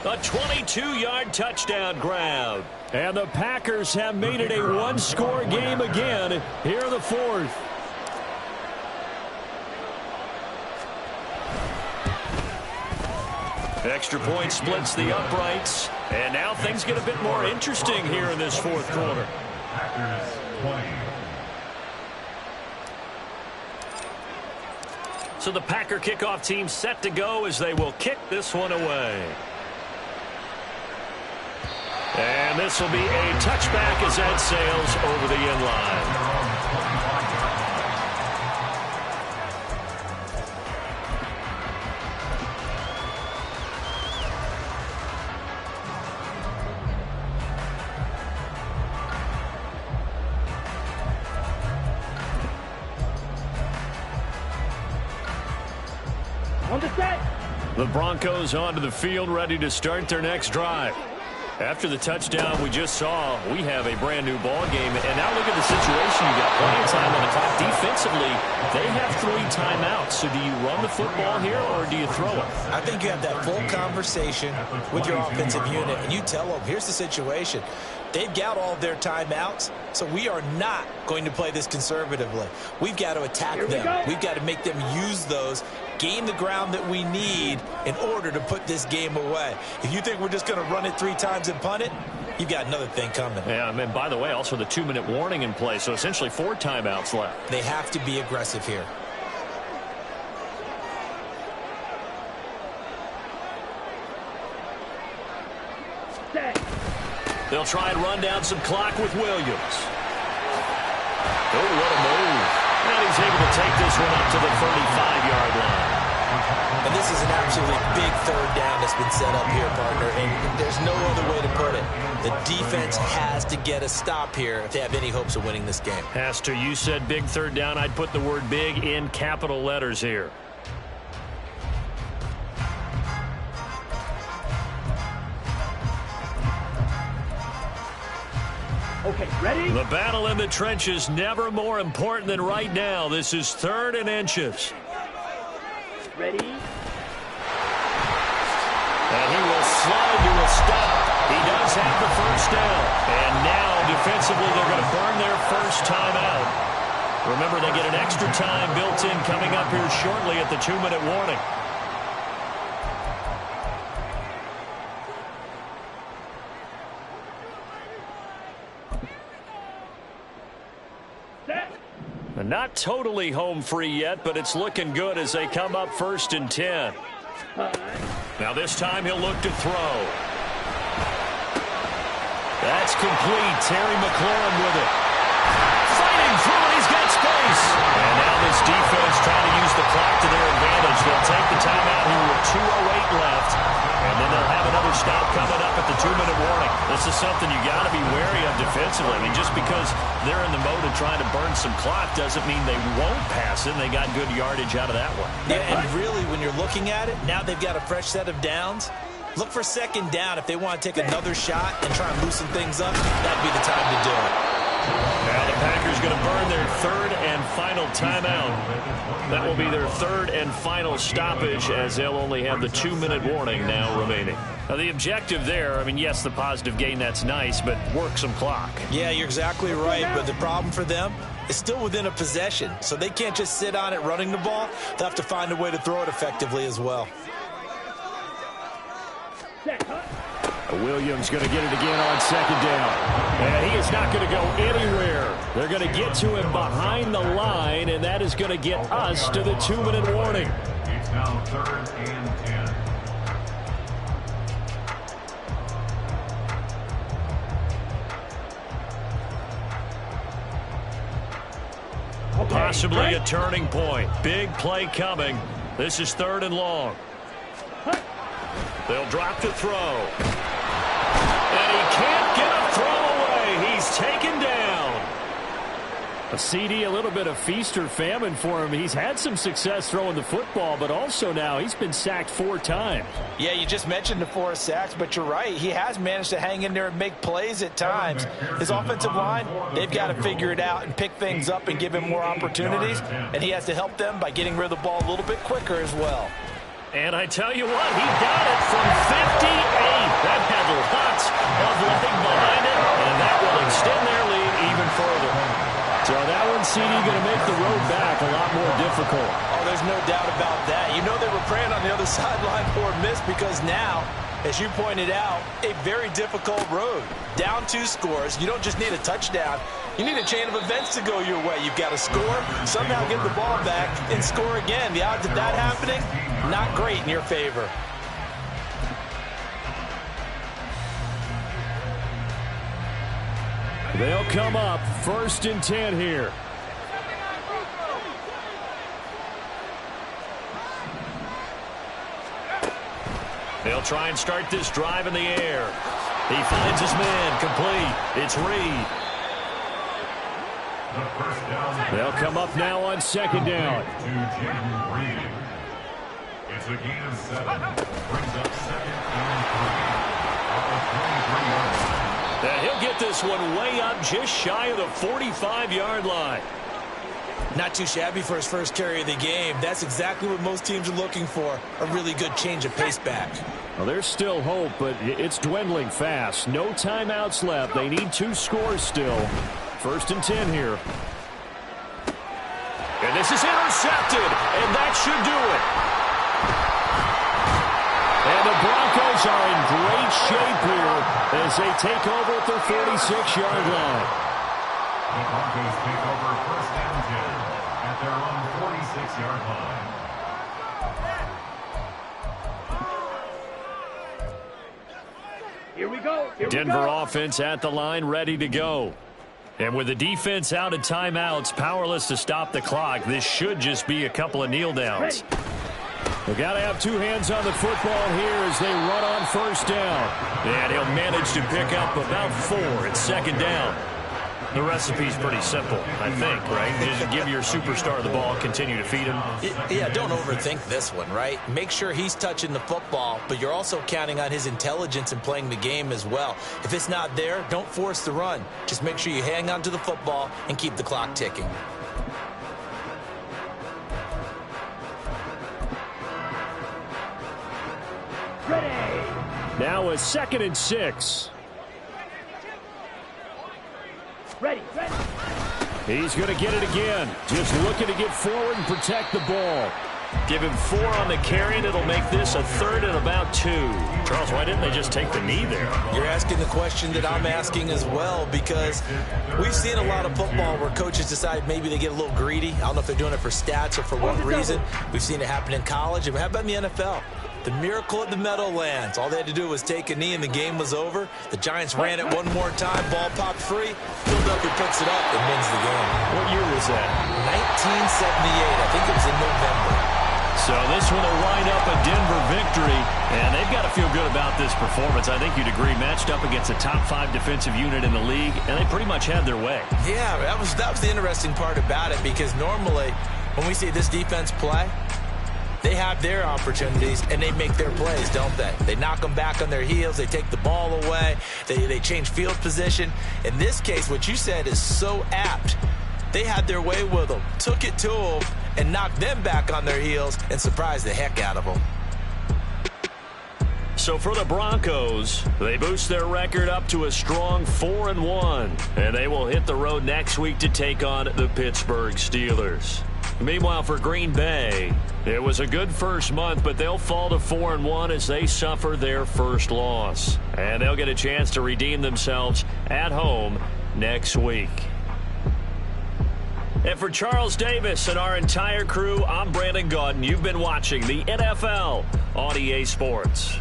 A 22-yard touchdown grab. And the Packers have made it a one-score game again here in the 4th. Extra point splits the uprights. And now things get a bit more interesting here in this 4th quarter. Packers 20. So the Packer kickoff team set to go as they will kick this one away. And this will be a touchback as that sails over the end line. On the set. The Broncos onto the field, ready to start their next drive. After the touchdown we just saw, we have a brand new ball game. And now look at the situation. You got plenty of time on the clock. Defensively, they have 3 timeouts. So do you run the football here or do you throw it? I think you have that full conversation with your offensive unit, and you tell them, here's the situation. They've got all of their timeouts, so we are not going to play this conservatively. We've got to attack them. We've got to make them use those, gain the ground that we need in order to put this game away. If you think we're just going to run it 3 times and punt it, you've got another thing coming. Yeah, and by the way, also the 2-minute warning in play, so essentially 4 timeouts left. They have to be aggressive here. Set. They'll try and run down some clock with Williams. Oh, what a move. And he's able to take this one up to the 35-yard line. And this is an absolutely big 3rd down that's been set up here, partner, and there's no other way to put it. The defense has to get a stop here if they have any hopes of winning this game. Pastor, you said big 3rd down. I'd put the word big in capital letters here. Okay, ready? The battle in the trenches never more important than right now. This is 3rd and inches. Ready? And he will slide to a stop. He does have the first down. And now, defensively, they're going to burn their first timeout. Remember, they get an extra time built in coming up here shortly at the 2-minute warning. Not totally home free yet, but it's looking good as they come up 1st and 10. Now this time he'll look to throw. That's complete. Terry McLaurin with it. Fighting through it. He's got space. And now this defense trying to use the clock to their advantage. They'll take the timeout here with 2:08 left. And then they'll have another stop coming up at the 2-minute warning. This is something you got to be wary of defensively. I mean, just because they're in the mode of trying to burn some clock doesn't mean they won't pass it. They got good yardage out of that one. Yeah, and really, when you're looking at it, now they've got a fresh set of downs. Look for 2nd down if they want to take another shot and try and loosen things up. That'd be the time to do it. Now the Packers going to burn their 3rd and final timeout. That will be their 3rd and final stoppage as they'll only have the 2-minute warning now remaining. Now the objective there, I mean, yes, the positive gain, that's nice, but work some clock. Yeah, you're exactly right, but the problem for them is still within a possession, so they can't just sit on it running the ball. They'll have to find a way to throw it effectively as well. Williams going to get it again on 2nd down. And he is not going to go anywhere. They're going to get to him behind the line, and that is going to get us to the 2-minute warning. It's now 3rd and 10. Possibly a turning point. Big play coming. This is 3rd and long. They'll drop to throw. And he can't get a throw away. He's taken down. A CD, a little bit of feast or famine for him. He's had some success throwing the football, but also now he's been sacked 4 times. Yeah, you just mentioned the 4 sacks, but you're right. He has managed to hang in there and make plays at times. His offensive line, they've got to figure it out and pick things up and give him more opportunities, and he has to help them by getting rid of the ball a little bit quicker as well. And I tell you what, he got it from 58. That had lots of leg behind it, and that will extend their lead even further. So that one, CD, going to make the road back a lot more difficult. Oh, there's no doubt about that. You know they were praying on the other sideline for a miss because now, as you pointed out, a very difficult road. Down 2 scores. You don't just need a touchdown. You need a chain of events to go your way. You've got to score, somehow get the ball back, and score again. The odds of that happening, not great in your favor. They'll come up 1st and 10 here. They'll try and start this drive in the air. He finds his man complete. It's Reed. They'll come up now on 2nd down. It's a gain of 7. Brings up 2nd and 3. At the 23-yard line. He'll get this one way up just shy of the 45-yard line. Not too shabby for his first carry of the game. That's exactly what most teams are looking for, a really good change of pace back. Well, there's still hope, but it's dwindling fast. No timeouts left. They need 2 scores still. 1st and 10 here. And this is intercepted, and that should do it. And the Broncos are in great shape here as they take over at their 46-yard line. The Broncos take over 1st and 10 at their own 46-yard line. Here we go. Denver offense at the line, ready to go. And with the defense out of timeouts, powerless to stop the clock, this should just be a couple of kneel downs. They've got to have 2 hands on the football here as they run on 1st down. And he'll manage to pick up about 4 at 2nd down. The recipe's pretty simple, I think, right? Just give your superstar the ball, continue to feed him. Yeah, don't overthink this one, right? Make sure he's touching the football, but you're also counting on his intelligence in playing the game as well. If it's not there, don't force the run. Just make sure you hang on to the football and keep the clock ticking. Ready. Now a 2nd and 6. Ready. He's going to get it again. Just looking to get forward and protect the ball. Give him 4 on the carry, and it'll make this a 3rd and about 2. Charles, why didn't they just take the knee there? You're asking the question that I'm asking as well, because we've seen a lot of football where coaches decide maybe they get a little greedy. I don't know if they're doing it for stats or for what reason. We've seen it happen in college. And how about in the NFL? The miracle at the Meadowlands. All they had to do was take a knee and the game was over. The Giants ran it one more time. Ball popped free. Philadelphia picks it up and wins the game. What year was that? 1978. I think it was in November. So this one will wind up a Denver victory, and they've got to feel good about this performance. I think you'd agree, matched up against a top 5 defensive unit in the league, and they pretty much had their way. Yeah, that was the interesting part about it, because normally when we see this defense play, they have their opportunities, and they make their plays, don't they? They knock them back on their heels. They take the ball away. They change field position. In this case, what you said is so apt. They had their way with them, took it to them, and knocked them back on their heels and surprised the heck out of them. So for the Broncos, they boost their record up to a strong 4-1, and they will hit the road next week to take on the Pittsburgh Steelers. Meanwhile, for Green Bay, it was a good first month, but they'll fall to 4-1 as they suffer their first loss. And they'll get a chance to redeem themselves at home next week. And for Charles Davis and our entire crew, I'm Brandon Gaudin. You've been watching the NFL on EA Sports.